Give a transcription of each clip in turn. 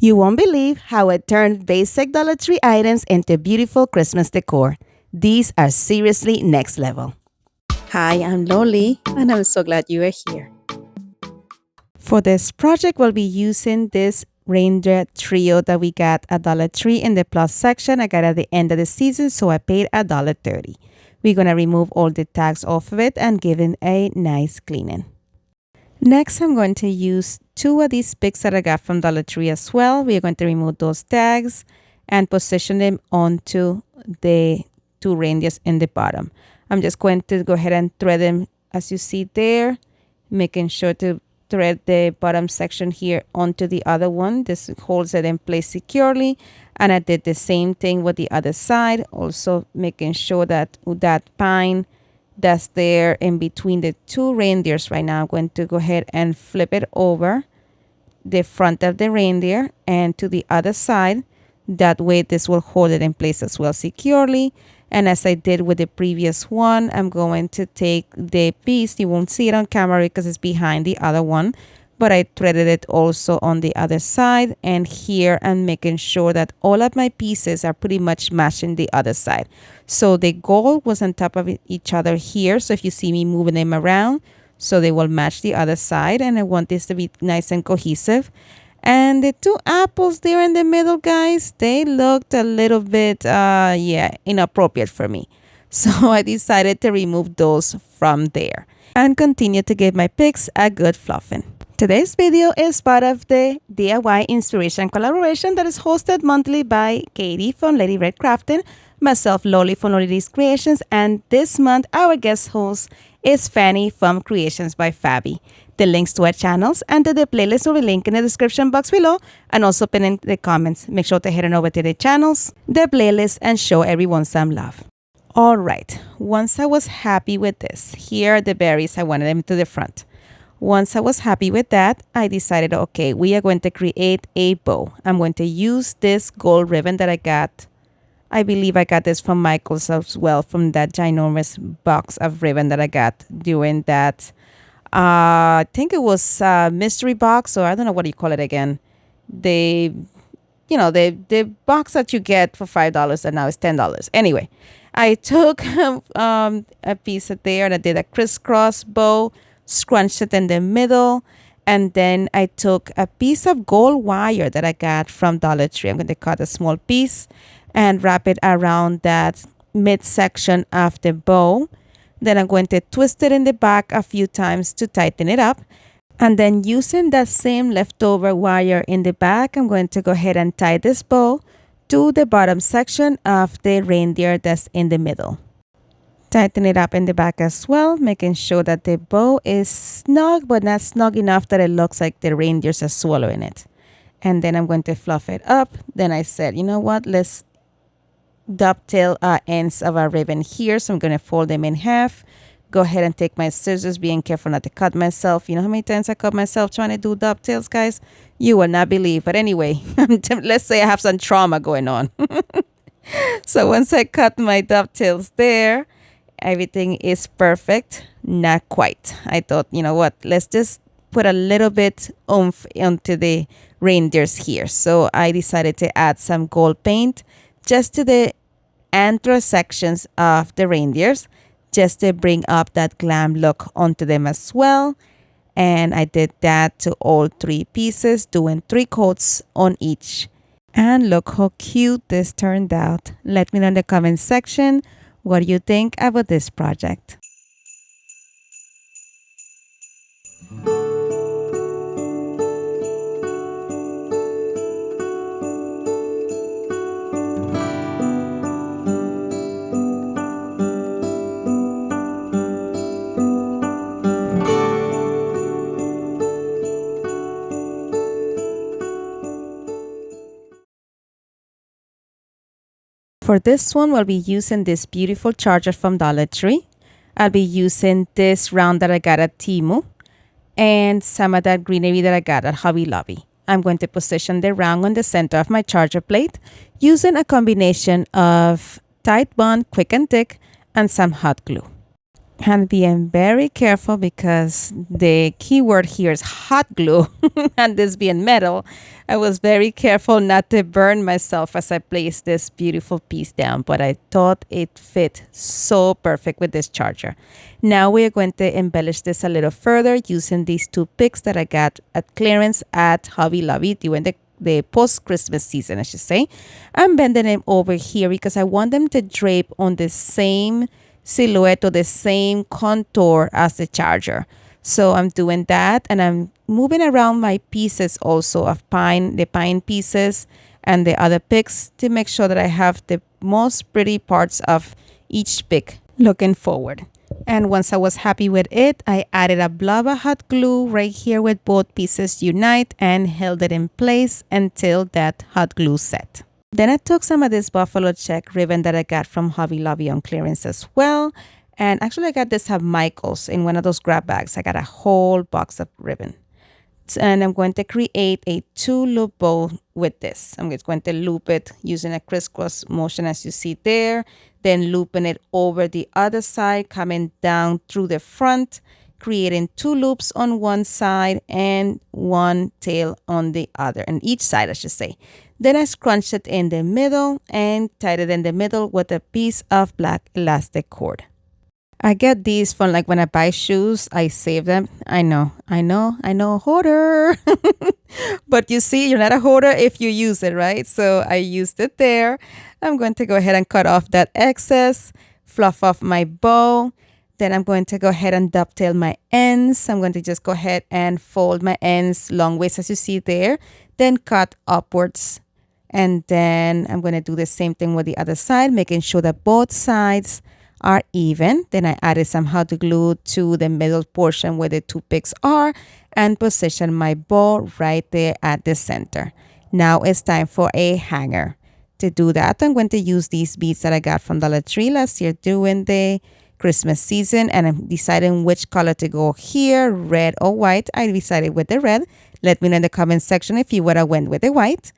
You won't believe how it turned basic Dollar Tree items into beautiful Christmas decor. These are seriously next level. Hi, I'm Loli, and I'm so glad you are here. For this project, we'll be using this Reindeer Trio that we got at Dollar Tree in the plus section. I got at the end of the season, so I paid $1.30. We're going to remove all the tags off of it and give it a nice cleaning. Next, I'm going to use 2 of these picks that I got from Dollar Tree as well. We're going to remove those tags and position them onto the 2 reindeers in the bottom. I'm just going to go ahead and thread them as you see there, making sure to thread the bottom section here onto the other one. This holds it in place securely. And I did the same thing with the other side, also making sure that that pine that's there in between the 2 reindeers right now. I'm going to go ahead and flip it over the front of the reindeer and to the other side. That way this will hold it in place as well securely. And as I did with the previous one, I'm going to take the piece. You won't see it on camera because it's behind the other one, but I threaded it also on the other side. And here I'm making sure that all of my pieces are pretty much matching the other side. So the gold was on top of each other here. So if you see me moving them around, so they will match the other side. And I want this to be nice and cohesive. And the 2 apples there in the middle, guys, they looked a little bit, inappropriate for me. So I decided to remove those from there and continue to give my picks a good fluffing. Today's video is part of the DIY Inspiration Collaboration that is hosted monthly by Katie from Lady Red Crafting, myself, Loli from Loli's Creations, and this month our guest host is Fanny from Creations by Fabi. The links to our channels and to the playlist will be linked in the description box below and also pinned in the comments. Make sure to head on over to the channels, the playlist, and show everyone some love. All right, once I was happy with this, here are the berries. I wanted them to the front. Once I was happy with that, I decided, okay, we are going to create a bow. I'm going to use this gold ribbon that I got. I believe I got this from Michael's as well, from that ginormous box of ribbon that I got during that. I think it was a mystery box, or I don't know what you call it again. The box that you get for $5 and now it's $10. Anyway, I took a piece of there and I did a crisscross bow, scrunched it in the middle, and then I took a piece of gold wire that I got from Dollar Tree. I'm going to cut a small piece and wrap it around that midsection of the bow. Then I'm going to twist it in the back a few times to tighten it up. And then using that same leftover wire in the back, I'm going to go ahead and tie this bow to the bottom section of the reindeer that's in the middle. Tighten it up in the back as well, making sure that the bow is snug, but not snug enough that it looks like the reindeers are swallowing it. And then I'm going to fluff it up. Then I said, you know what, let's dovetail ends of our ribbon here. So I'm going to fold them in half. Go ahead and take my scissors, being careful not to cut myself. You know how many times I cut myself trying to do dovetails, guys? You will not believe. But anyway, let's say I have some trauma going on. So once I cut my dovetails there, everything is perfect. Not quite. I thought, you know what, let's just put a little bit oomph into the reindeers here. So I decided to add some gold paint just to the antler sections of the reindeers, just to bring up that glam look onto them as well. And I did that to all 3 pieces, doing 3 coats on each. And look how cute this turned out. Let me know in the comment section what you think about this project. For this one, we'll be using this beautiful charger from Dollar Tree. I'll be using this round that I got at Temu and some of that greenery that I got at Hobby Lobby. I'm going to position the round on the center of my charger plate using a combination of Tide Bond Quick and Thick and some hot glue. And being very careful because the keyword here is hot glue and this being metal. I was very careful not to burn myself as I placed this beautiful piece down, but I thought it fit so perfect with this charger. Now we are going to embellish this a little further using these two picks that I got at clearance at Hobby Lobby during the post-Christmas season, I should say. I'm bending them over here because I want them to drape on the same silhouette or the same contour as the charger. So I'm doing that, and I'm moving around my pieces also of the pine pieces and the other picks to make sure that I have the most pretty parts of each pick looking forward. And once I was happy with it, I added a blob of hot glue right here with both pieces unite and held it in place until that hot glue set. Then I took some of this buffalo check ribbon that I got from Hobby Lobby on clearance as well. And actually I got this at Michael's in one of those grab bags. I got a whole box of ribbon. And I'm going to create a 2-loop bow with this. I'm just going to loop it using a crisscross motion as you see there. Then looping it over the other side, coming down through the front, creating 2 loops on one side and one tail on the other, and each side I should say. Then I scrunched it in the middle and tied it in the middle with a piece of black elastic cord. I get these from like when I buy shoes, I save them. I know, hoarder. But you see, you're not a hoarder if you use it, right? So I used it there. I'm going to go ahead and cut off that excess, fluff off my bow. Then I'm going to go ahead and dovetail my ends. I'm going to just go ahead and fold my ends long ways as you see there. Then cut upwards. And then I'm going to do the same thing with the other side, making sure that both sides are even. Then I added some hot glue to the middle portion where the 2 picks are and position my bow right there at the center. Now it's time for a hanger. To do that, I'm going to use these beads that I got from Dollar Tree last year during the Christmas season, and I'm deciding which color to go here, red or white. I decided with the red. Let me know in the comment section if you would have went with the white.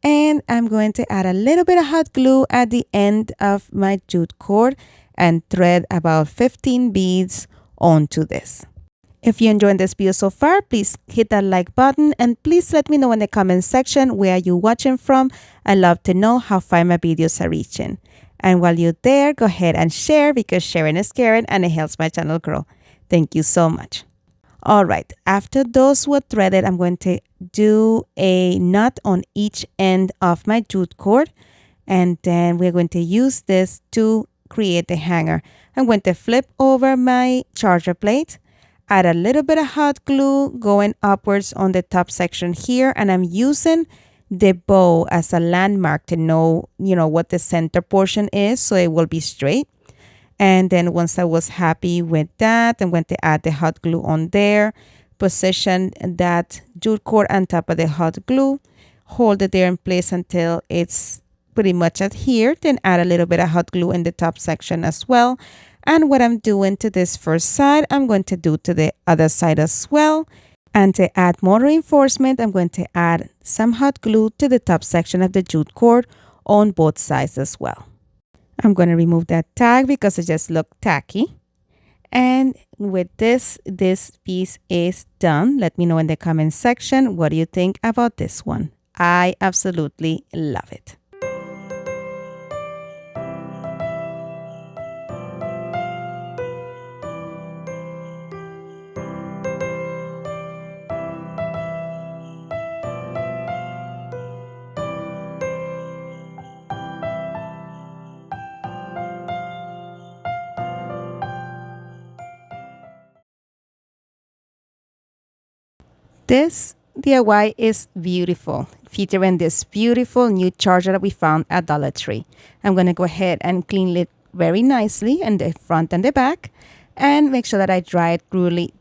And I'm going to add a little bit of hot glue at the end of my jute cord and thread about 15 beads onto this. If you enjoyed this video so far, please hit that like button and please let me know in the comment section where you're watching from. I love to know how far my videos are reaching. And while you're there, go ahead and share because sharing is caring and it helps my channel grow. Thank you so much. All right, after those were threaded, I'm going to do a knot on each end of my jute cord. And then we're going to use this to create the hanger. I'm going to flip over my charger plate, add a little bit of hot glue going upwards on the top section here, and I'm using the bow as a landmark to know, what the center portion is so it will be straight. And then once I was happy with that, I'm going to add the hot glue on there, position that jute cord on top of the hot glue, hold it there in place until it's pretty much adhered, then add a little bit of hot glue in the top section as well. And what I'm doing to this first side, I'm going to do to the other side as well. And to add more reinforcement, I'm going to add some hot glue to the top section of the jute cord on both sides as well. I'm going to remove that tag because it just looked tacky. And with this piece is done. Let me know in the comment section, what do you think about this one? I absolutely love it. This DIY is beautiful, featuring this beautiful new charger that we found at Dollar Tree. I'm going to go ahead and clean it very nicely in the front and the back and make sure that I dry it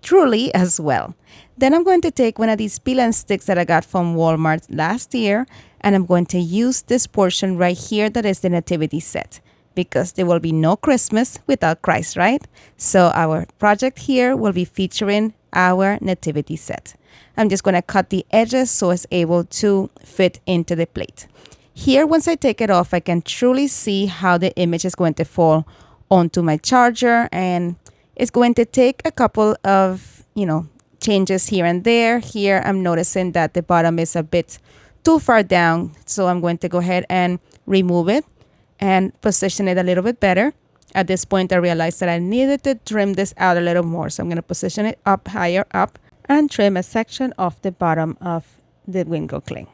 truly as well. Then I'm going to take one of these peel and sticks that I got from Walmart last year, and I'm going to use this portion right here that is the nativity set, because there will be no Christmas without Christ, right? So our project here will be featuring our nativity set. I'm just going to cut the edges so it's able to fit into the plate. Here, once I take it off, I can truly see how the image is going to fall onto my charger. And It's going to take a couple of, changes here and there. Here, I'm noticing that the bottom is a bit too far down. So I'm going to go ahead and remove it and position it a little bit better. At this point, I realized that I needed to trim this out a little more. So I'm going to position it up higher up and trim a section of the bottom of the window cling.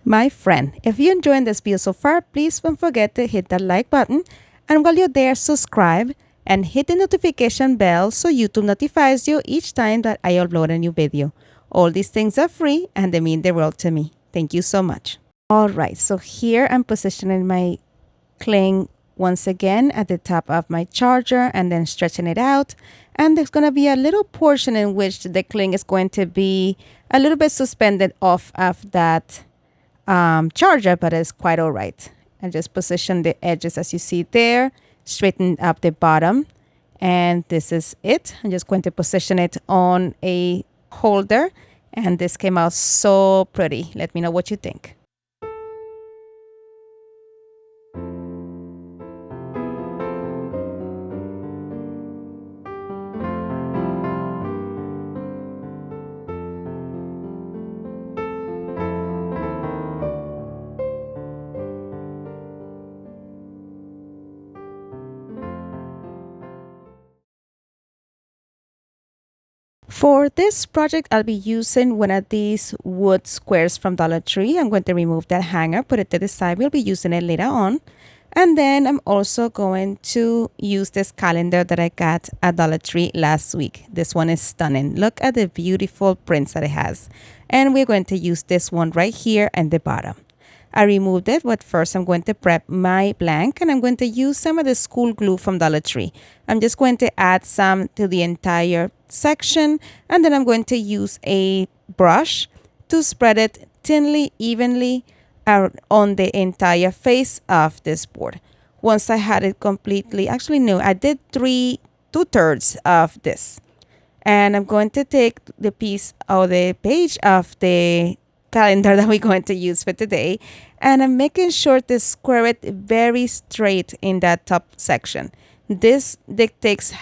My friend, if you're enjoying this video so far, please don't forget to hit that like button. And while you're there, subscribe and hit the notification bell so YouTube notifies you each time that I upload a new video. All these things are free and they mean the world to me. Thank you so much. All right, so here I'm positioning my cling once again at the top of my charger and then stretching it out. And there's going to be a little portion in which the cling is going to be a little bit suspended off of that charger, but it's quite all right. And just position the edges as you see there, straighten up the bottom, and this is it. I'm just going to position it on a holder, and this came out so pretty. Let me know what you think. For this project, I'll be using one of these wood squares from Dollar Tree. I'm going to remove that hanger, put it to the side. We'll be using it later on. And then I'm also going to use this calendar that I got at Dollar Tree last week. This one is stunning. Look at the beautiful prints that it has. And we're going to use this one right here at the bottom. I removed it, but first I'm going to prep my blank and I'm going to use some of the school glue from Dollar Tree. I'm just going to add some to the entire section and then I'm going to use a brush to spread it thinly, evenly on the entire face of this board. Once I had it completely, actually no, I did two-thirds of this. And I'm going to take the piece or the page of the calendar that we're going to use for today, and I'm making sure to square it very straight in that top section. This dictates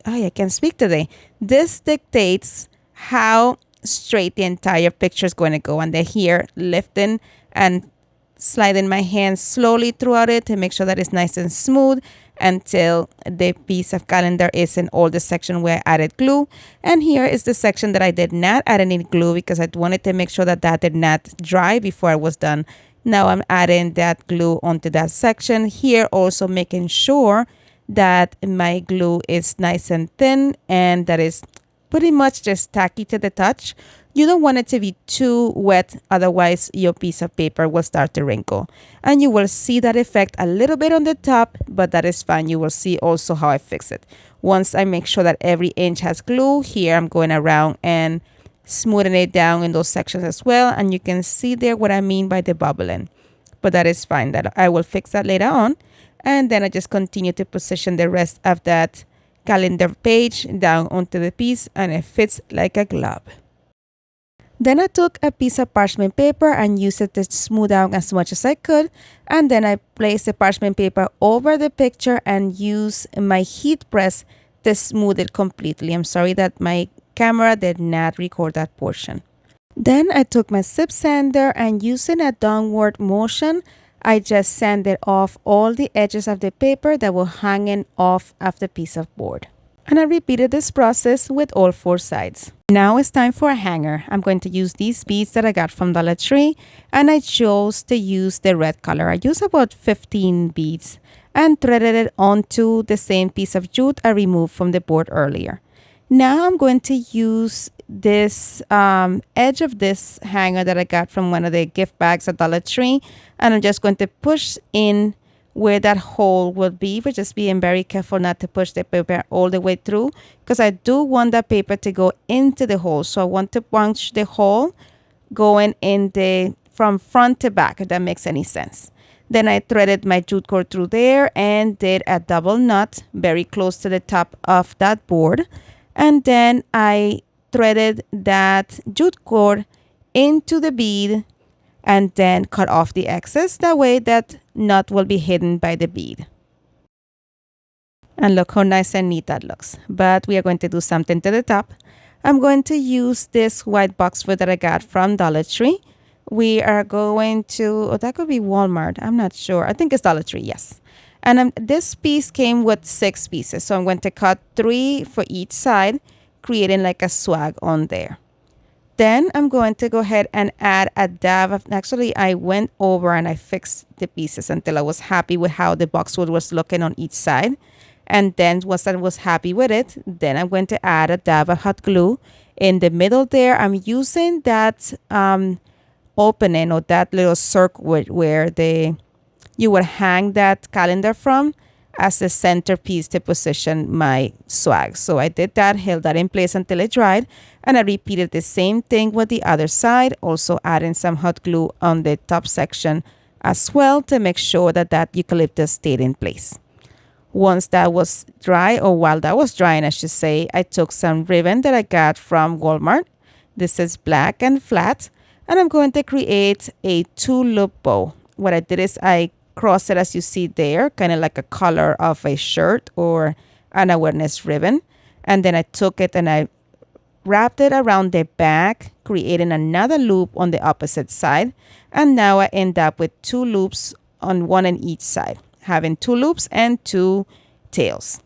I can speak today. This dictates how straight the entire picture is going to go, and then here lifting and sliding my hand slowly throughout it to make sure that it's nice and smooth until the piece of calendar is in all the section where I added glue. And here is the section that I did not add any glue because I wanted to make sure that that did not dry before I was done. Now I'm adding that glue onto that section. Here also making sure that my glue is nice and thin and that is pretty much just tacky to the touch. You don't want it to be too wet, otherwise your piece of paper will start to wrinkle. And you will see that effect a little bit on the top, but that is fine. You will see also how I fix it. Once I make sure that every inch has glue, here I'm going around and smoothing it down in those sections as well. And you can see there what I mean by the bubbling. But that is fine. That I will fix that later on. And then I just continue to position the rest of that calendar page down onto the piece, and it fits like a glove. Then I took a piece of parchment paper and used it to smooth out as much as I could. And then I placed the parchment paper over the picture and used my heat press to smooth it completely. I'm sorry that my camera did not record that portion. Then I took my zip sander and using a downward motion, I just sanded off all the edges of the paper that were hanging off of the piece of board. And I repeated this process with all four sides. Now it's time for a hanger. I'm going to use these beads that I got from Dollar Tree, and I chose to use the red color. I used about 15 beads and threaded it onto the same piece of jute I removed from the board earlier. Now I'm going to use this edge of this hanger that I got from one of the gift bags at Dollar Tree, and I'm just going to push in where that hole will be, but just being very careful not to push the paper all the way through because I do want that paper to go into the hole. So I want to punch the hole going in from front to back, if that makes any sense. Then I threaded my jute cord through there and did a double knot very close to the top of that board. And then I threaded that jute cord into the bead and then cut off the excess. That way that knot will be hidden by the bead. And look how nice and neat that looks. But we are going to do something to the top. I'm going to use this white boxwood that I got from Dollar Tree. We are going to, oh, that could be Walmart. I'm not sure. I think it's Dollar Tree, yes. And this piece came with 6 pieces. So I'm going to cut 3 for each side, creating like a swag on there. Then I'm going to go ahead and add a dab of, actually I went over and I fixed the pieces until I was happy with how the boxwood was looking on each side. And then once I was happy with it, then I'm going to add a dab of hot glue. In the middle there, I'm using that opening or that little circle where you would hang that calendar from as a centerpiece to position my swag. So I did that, held that in place until it dried, and I repeated the same thing with the other side, also adding some hot glue on the top section as well to make sure that that eucalyptus stayed in place. Once that was dry, or while that was drying, I should say, I took some ribbon that I got from Walmart. This is black and flat, and I'm going to create a 2-loop bow. What I did is I crossed it as you see there, kind of like a color of a shirt or an awareness ribbon. And then I took it and I wrapped it around the back, creating another loop on the opposite side. And now I end up with 2 loops on one on each side, having 2 loops and 2 tails.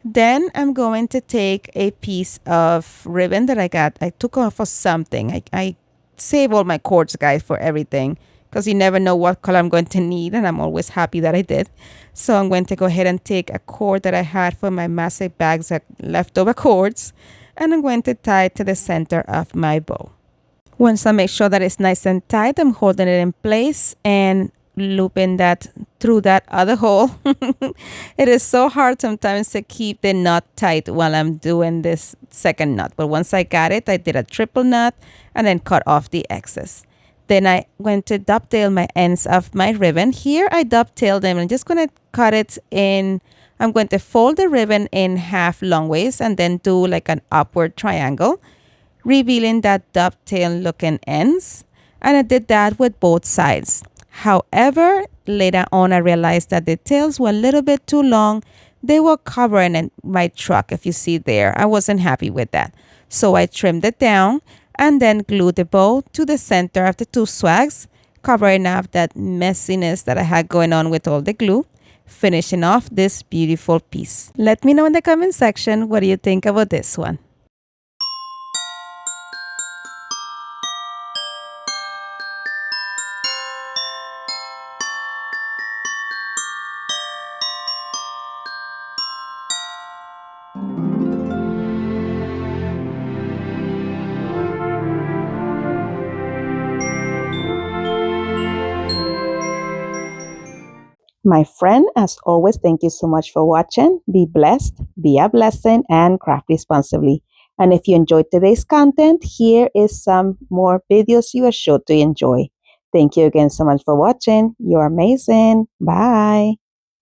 Then I'm going to take a piece of ribbon that I took off of something. I save all my cords, guys, for everything, because you never know what color I'm going to need, and I'm always happy that I did. So I'm going to go ahead and take a cord that I had for my massive bags of leftover cords, and I'm going to tie it to the center of my bow. Once I make sure that it's nice and tight, I'm holding it in place and looping that through that other hole. It is so hard sometimes to keep the knot tight while I'm doing this second knot. But once I got it, I did a triple knot and then cut off the excess. Then I went to dovetail my ends of my ribbon. Here I dovetailed them. I'm just going to cut it in. I'm going to fold the ribbon in half long ways and then do like an upward triangle, revealing that dovetail looking ends. And I did that with both sides. However, later on I realized that the tails were a little bit too long. They were covering my truck, if you see there. I wasn't happy with that. So I trimmed it down and then glued the bow to the center of the 2 swags, covering up that messiness that I had going on with all the glue, finishing off this beautiful piece. Let me know in the comment section what do you think about this one. My friend, as always, thank you so much for watching. Be blessed, be a blessing, and craft responsibly. And if you enjoyed today's content, here is some more videos you are sure to enjoy. Thank you again so much for watching. You're amazing. Bye.